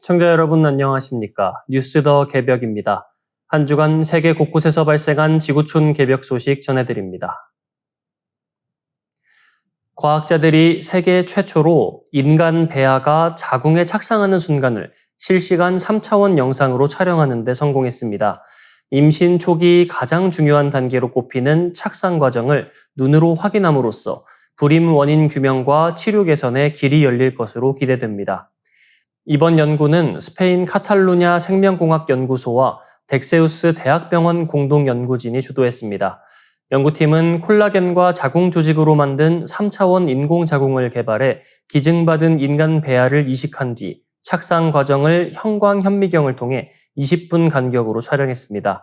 시청자 여러분 안녕하십니까? 뉴스 더 개벽입니다. 한 주간 세계 곳곳에서 발생한 지구촌 개벽 소식 전해드립니다. 과학자들이 세계 최초로 인간 배아가 자궁에 착상하는 순간을 실시간 3차원 영상으로 촬영하는 데 성공했습니다. 임신 초기 가장 중요한 단계로 꼽히는 착상 과정을 눈으로 확인함으로써 불임 원인 규명과 치료 개선에 길이 열릴 것으로 기대됩니다. 이번 연구는 스페인 카탈루냐 생명공학연구소와 덱세우스 대학병원 공동연구진이 주도했습니다. 연구팀은 콜라겐과 자궁 조직으로 만든 3차원 인공자궁을 개발해 기증받은 인간 배아를 이식한 뒤 착상 과정을 형광현미경을 통해 20분 간격으로 촬영했습니다.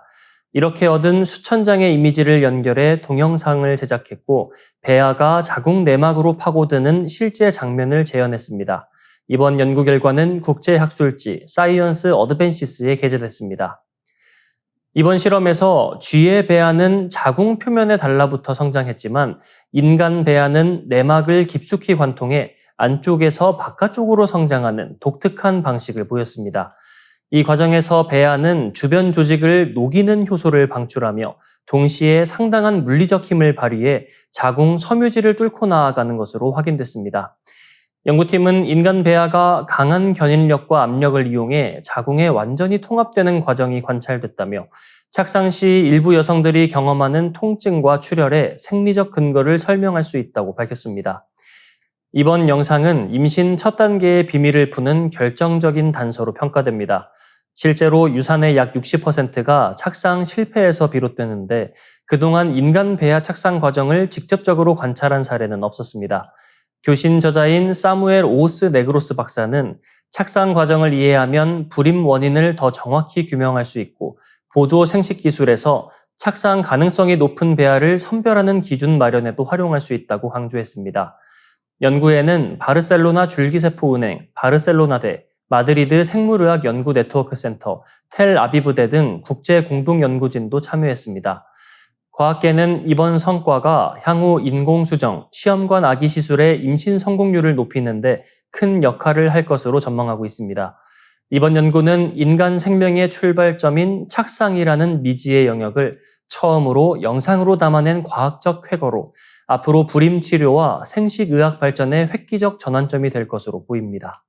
이렇게 얻은 수천 장의 이미지를 연결해 동영상을 제작했고 배아가 자궁 내막으로 파고드는 실제 장면을 재현했습니다. 이번 연구 결과는 국제학술지 사이언스 어드밴시스에 게재됐습니다. 이번 실험에서 쥐의 배아는 자궁 표면에 달라붙어 성장했지만 인간 배아는 내막을 깊숙이 관통해 안쪽에서 바깥쪽으로 성장하는 독특한 방식을 보였습니다. 이 과정에서 배아는 주변 조직을 녹이는 효소를 방출하며 동시에 상당한 물리적 힘을 발휘해 자궁 섬유지를 뚫고 나아가는 것으로 확인됐습니다. 연구팀은 인간 배아가 강한 견인력과 압력을 이용해 자궁에 완전히 통합되는 과정이 관찰됐다며 착상 시 일부 여성들이 경험하는 통증과 출혈의 생리적 근거를 설명할 수 있다고 밝혔습니다. 이번 영상은 임신 첫 단계의 비밀을 푸는 결정적인 단서로 평가됩니다. 실제로 유산의 약 60%가 착상 실패에서 비롯되는데 그동안 인간 배아 착상 과정을 직접적으로 관찰한 사례는 없었습니다. 교신 저자인 사무엘 오스 네그로스 박사는 착상 과정을 이해하면 불임 원인을 더 정확히 규명할 수 있고 보조 생식 기술에서 착상 가능성이 높은 배아를 선별하는 기준 마련에도 활용할 수 있다고 강조했습니다. 연구에는 바르셀로나 줄기세포은행, 바르셀로나대, 마드리드 생물의학 연구 네트워크 센터, 텔아비브대 등 국제 공동연구진도 참여했습니다. 과학계는 이번 성과가 향후 인공수정, 시험관 아기 시술의 임신 성공률을 높이는 데 큰 역할을 할 것으로 전망하고 있습니다. 이번 연구는 인간 생명의 출발점인 착상이라는 미지의 영역을 처음으로 영상으로 담아낸 과학적 쾌거로 앞으로 불임 치료와 생식의학 발전의 획기적 전환점이 될 것으로 보입니다.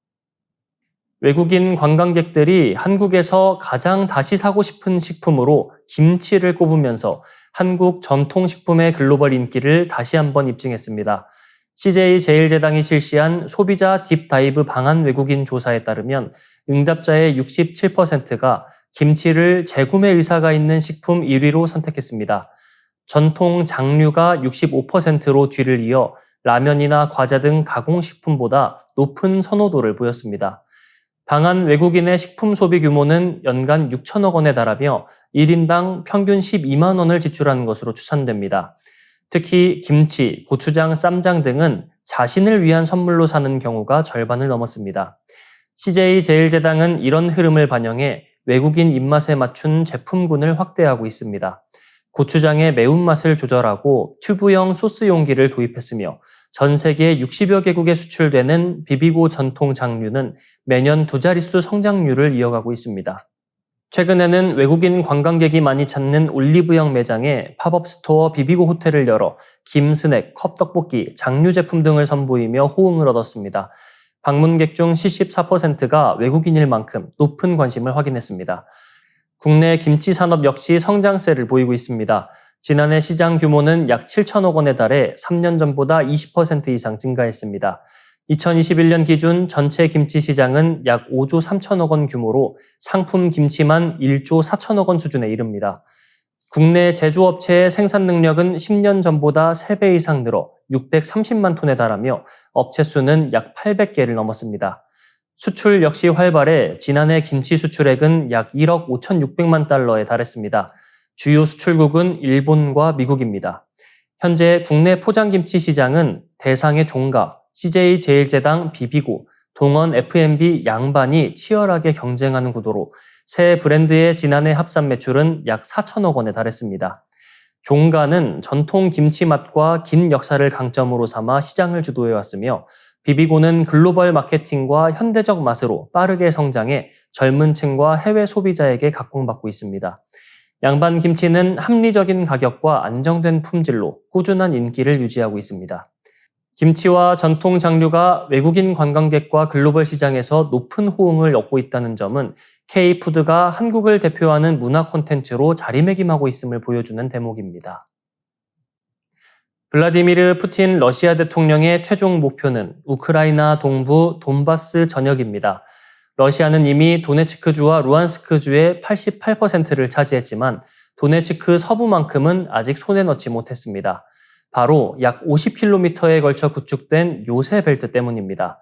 외국인 관광객들이 한국에서 가장 다시 사고 싶은 식품으로 김치를 꼽으면서 한국 전통식품의 글로벌 인기를 다시 한번 입증했습니다. CJ제일제당이 실시한 소비자 딥다이브 방한 외국인 조사에 따르면 응답자의 67%가 김치를 재구매 의사가 있는 식품 1위로 선택했습니다. 전통 장류가 65%로 뒤를 이어 라면이나 과자 등 가공식품보다 높은 선호도를 보였습니다. 방한 외국인의 식품 소비 규모는 연간 6천억 원에 달하며 1인당 평균 12만 원을 지출하는 것으로 추산됩니다. 특히 김치, 고추장, 쌈장 등은 자신을 위한 선물로 사는 경우가 절반을 넘었습니다. CJ제일제당은 이런 흐름을 반영해 외국인 입맛에 맞춘 제품군을 확대하고 있습니다. 고추장의 매운맛을 조절하고 튜브형 소스 용기를 도입했으며 전 세계 60여 개국에 수출되는 비비고 전통 장류는 매년 두 자릿수 성장률을 이어가고 있습니다. 최근에는 외국인 관광객이 많이 찾는 올리브영 매장에 팝업 스토어 비비고 호텔을 열어 김 스낵, 컵떡볶이, 장류 제품 등을 선보이며 호응을 얻었습니다. 방문객 중 74%가 외국인일 만큼 높은 관심을 확인했습니다. 국내 김치 산업 역시 성장세를 보이고 있습니다. 지난해 시장 규모는 약 7천억 원에 달해 3년 전보다 20% 이상 증가했습니다. 2021년 기준 전체 김치 시장은 약 5조 3천억 원 규모로 상품 김치만 1조 4천억 원 수준에 이릅니다. 국내 제조업체의 생산 능력은 10년 전보다 3배 이상 늘어 630만 톤에 달하며 업체 수는 약 800개를 넘었습니다. 수출 역시 활발해 지난해 김치 수출액은 약 1억 5,600만 달러에 달했습니다. 주요 수출국은 일본과 미국입니다. 현재 국내 포장김치 시장은 대상의 종가, CJ제일제당 비비고, 동원 F&B 양반이 치열하게 경쟁하는 구도로 새 브랜드의 지난해 합산 매출은 약 4천억 원에 달했습니다. 종가는 전통 김치 맛과 긴 역사를 강점으로 삼아 시장을 주도해왔으며 비비고는 글로벌 마케팅과 현대적 맛으로 빠르게 성장해 젊은 층과 해외 소비자에게 각광받고 있습니다. 양반 김치는 합리적인 가격과 안정된 품질로 꾸준한 인기를 유지하고 있습니다. 김치와 전통 장류가 외국인 관광객과 글로벌 시장에서 높은 호응을 얻고 있다는 점은 K푸드가 한국을 대표하는 문화 콘텐츠로 자리매김하고 있음을 보여주는 대목입니다. 블라디미르 푸틴 러시아 대통령의 최종 목표는 우크라이나 동부 돈바스 전역입니다. 러시아는 이미 도네츠크주와 루안스크주의 88%를 차지했지만 도네츠크 서부만큼은 아직 손에 넣지 못했습니다. 바로 약 50km에 걸쳐 구축된 요새벨트 때문입니다.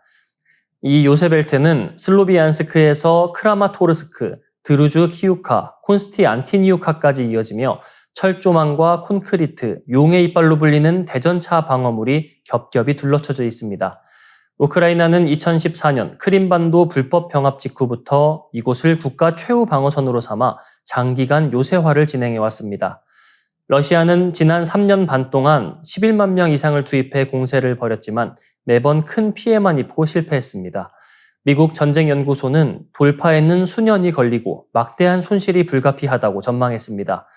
이 요새벨트는 슬로비안스크에서 크라마토르스크, 드루즈 키우카, 콘스티안티니우카까지 이어지며 철조망과 콘크리트, 용의 이빨로 불리는 대전차 방어물이 겹겹이 둘러쳐져 있습니다. 우크라이나는 2014년 크림반도 불법 병합 직후부터 이곳을 국가 최후 방어선으로 삼아 장기간 요새화를 진행해 왔습니다. 러시아는 지난 3년 반 동안 11만 명 이상을 투입해 공세를 벌였지만 매번 큰 피해만 입고 실패했습니다. 미국 전쟁연구소는 돌파에는 수년이 걸리고 막대한 손실이 불가피하다고 전망했습니다.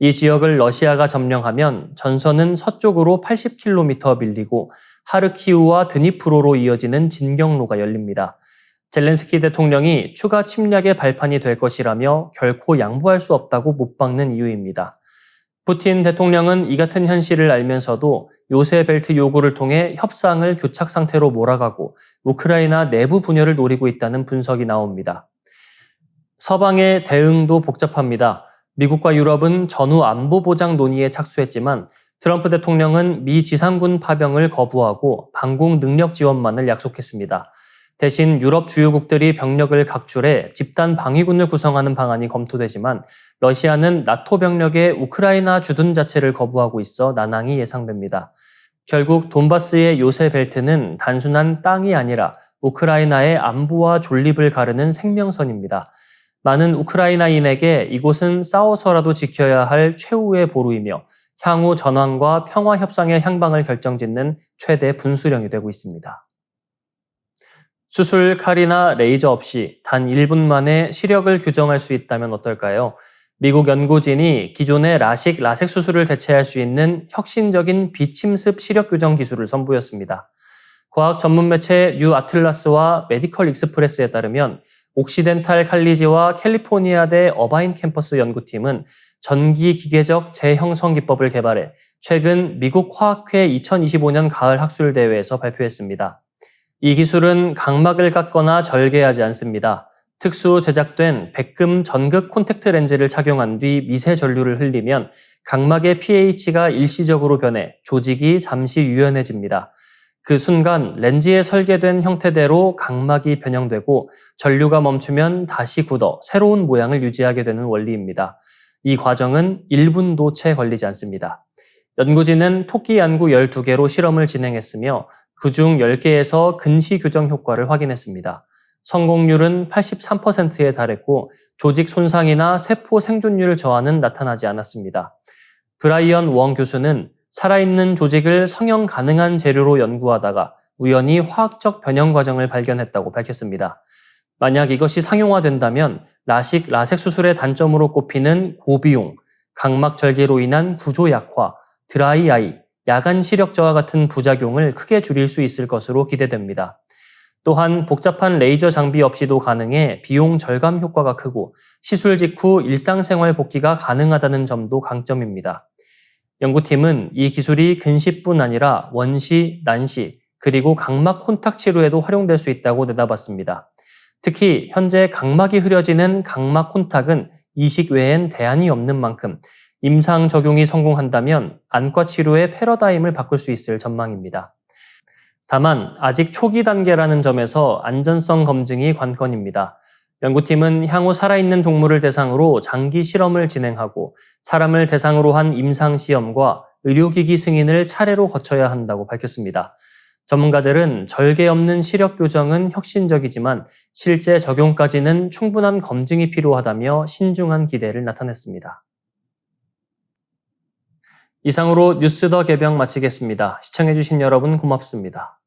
이 지역을 러시아가 점령하면 전선은 서쪽으로 80km 밀리고 하르키우와 드니프로로 이어지는 진경로가 열립니다. 젤렌스키 대통령이 추가 침략의 발판이 될 것이라며 결코 양보할 수 없다고 못 박는 이유입니다. 푸틴 대통령은 이 같은 현실을 알면서도 요새벨트 요구를 통해 협상을 교착 상태로 몰아가고 우크라이나 내부 분열을 노리고 있다는 분석이 나옵니다. 서방의 대응도 복잡합니다. 미국과 유럽은 전후 안보 보장 논의에 착수했지만 트럼프 대통령은 미 지상군 파병을 거부하고 방공 능력 지원만을 약속했습니다. 대신 유럽 주요국들이 병력을 각출해 집단 방위군을 구성하는 방안이 검토되지만 러시아는 나토 병력의 우크라이나 주둔 자체를 거부하고 있어 난항이 예상됩니다. 결국 돈바스의 요새벨트는 단순한 땅이 아니라 우크라이나의 안보와 존립을 가르는 생명선입니다. 많은 우크라이나인에게 이곳은 싸워서라도 지켜야 할 최후의 보루이며 향후 전환과 평화 협상의 향방을 결정짓는 최대 분수령이 되고 있습니다. 수술, 칼이나 레이저 없이 단 1분 만에 시력을 교정할 수 있다면 어떨까요? 미국 연구진이 기존의 라식, 라섹 수술을 대체할 수 있는 혁신적인 비침습 시력 교정 기술을 선보였습니다. 과학 전문 매체 뉴 아틀라스와 메디컬 익스프레스에 따르면 옥시덴탈 칼리지와 캘리포니아대 어바인 캠퍼스 연구팀은 전기 기계적 재형성 기법을 개발해 최근 미국 화학회 2025년 가을 학술 대회에서 발표했습니다. 이 기술은 각막을 깎거나 절개하지 않습니다. 특수 제작된 백금 전극 콘택트 렌즈를 착용한 뒤 미세 전류를 흘리면 각막의 pH가 일시적으로 변해 조직이 잠시 유연해집니다. 그 순간 렌즈에 설계된 형태대로 각막이 변형되고 전류가 멈추면 다시 굳어 새로운 모양을 유지하게 되는 원리입니다. 이 과정은 1분도 채 걸리지 않습니다. 연구진은 토끼 안구 12개로 실험을 진행했으며 그중 10개에서 근시 교정 효과를 확인했습니다. 성공률은 83%에 달했고 조직 손상이나 세포 생존율 저하는 나타나지 않았습니다. 브라이언 웡 교수는 살아있는 조직을 성형 가능한 재료로 연구하다가 우연히 화학적 변형 과정을 발견했다고 밝혔습니다. 만약 이것이 상용화된다면 라식, 라섹 수술의 단점으로 꼽히는 고비용, 각막 절개로 인한 구조 약화, 드라이 아이, 야간 시력 저하 같은 부작용을 크게 줄일 수 있을 것으로 기대됩니다. 또한 복잡한 레이저 장비 없이도 가능해 비용 절감 효과가 크고 시술 직후 일상생활 복귀가 가능하다는 점도 강점입니다. 연구팀은 이 기술이 근시뿐 아니라 원시, 난시, 그리고 각막 콘탁 치료에도 활용될 수 있다고 내다봤습니다. 특히 현재 각막이 흐려지는 각막 콘탁은 이식 외엔 대안이 없는 만큼 임상 적용이 성공한다면 안과 치료의 패러다임을 바꿀 수 있을 전망입니다. 다만 아직 초기 단계라는 점에서 안전성 검증이 관건입니다. 연구팀은 향후 살아있는 동물을 대상으로 장기 실험을 진행하고 사람을 대상으로 한 임상시험과 의료기기 승인을 차례로 거쳐야 한다고 밝혔습니다. 전문가들은 절개 없는 시력 교정은 혁신적이지만 실제 적용까지는 충분한 검증이 필요하다며 신중한 기대를 나타냈습니다. 이상으로 뉴스 더 개병 마치겠습니다. 시청해주신 여러분 고맙습니다.